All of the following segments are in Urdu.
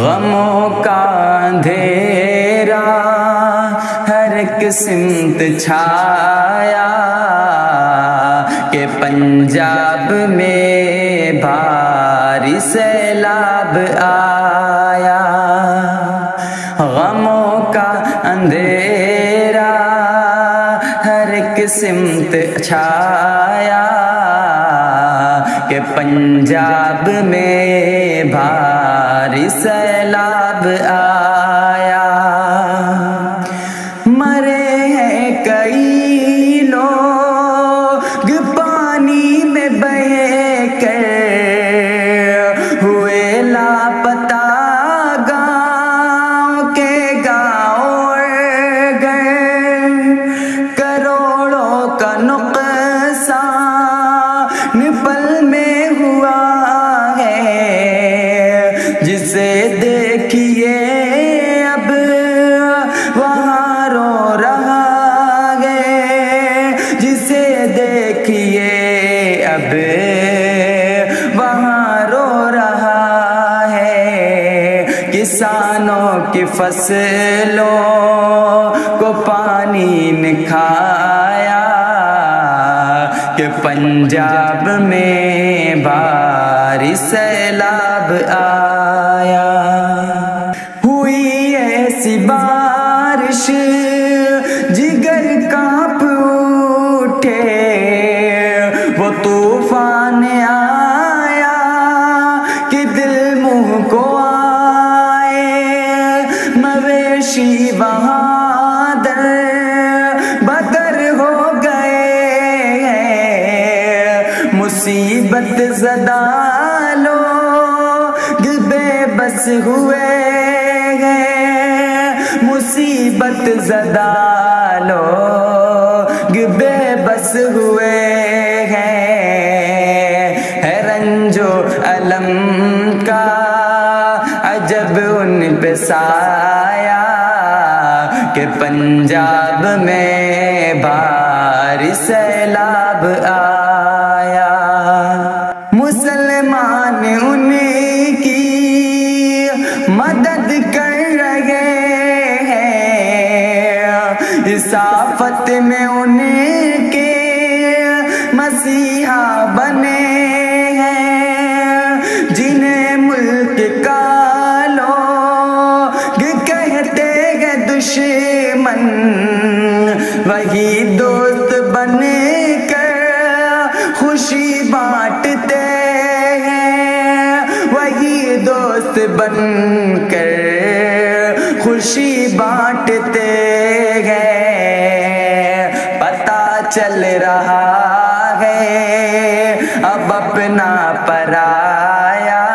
غموں کا اندھیرا ہر ایک سمت چھایا کہ پنجاب میں بھاری سیلاب آیا. غموں کا اندھیرا ہر ایک سمت چھایا کہ پنجاب میں بھاری سیلاب آیا. مرے ہیں کئی لوگ پانی میں بہہ کر، ہوئے لاپتہ گاؤں کے گاؤں گئے. کروڑوں کا نقصان پل میں ہوا ہے، جسے دیکھیے اب وہاں رو رہا ہے. جسے دیکھیے اب وہاں رو رہا ہے. کسانوں کی فصلوں کو پانی نے کھایا کہ پنجاب میں بھاری سیلاب آیا. ہوئی ایسی بارش جگر کانپ اٹھے، وہ طوفان آیا کہ دل منہ کو آئے. مویشی وہاں در بدر ہو گئے ہیں. مصیبت زدہ لوگ بے بس ہوئے ہیں. مصیبت زدہ لوگ بے بس ہوئے ہیں. ہے رنج و الم کا عجب ان پہ سایہ کہ پنجاب میں بھاری سیلاب آیا. مسلمان ان کی مدد کر رہے ہیں، اس آفت میں ان کے مسیحا بنے ہیں. جنہیں ملک کا لوگ کہتے ہیں دشمن، وہی دوست بن کر خوشی بانٹتے ہیں. وہی دوست بن کر خوشی بانٹتے ہیں. پتہ چل رہا ہے اب اپنا پرایا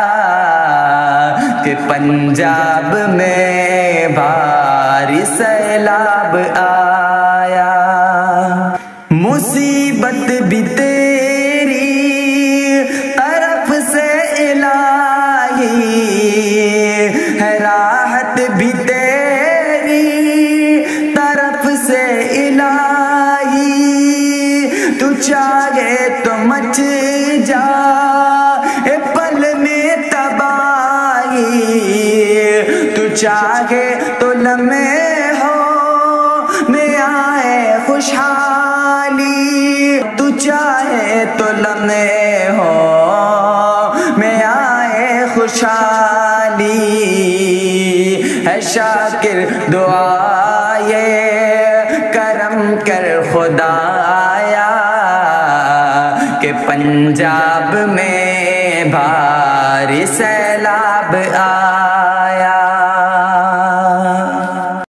کہ پنجاب میں بھاری سیلاب آیا. مصیبت بھی تیری طرف سے الہی ہے، راحت بھی تیری طرف سے الہی. تو چاہے تو مچ جا اے پل میں تباہی، تو چاہے تو لمحے ہو میں آئے خوشحالی. تو چاہے تو لمحے ہو میں آئے خوشحالی. ہے شاکر دعائے کرم کر خدایا کہ پنجاب میں بھاری سیلاب آیا.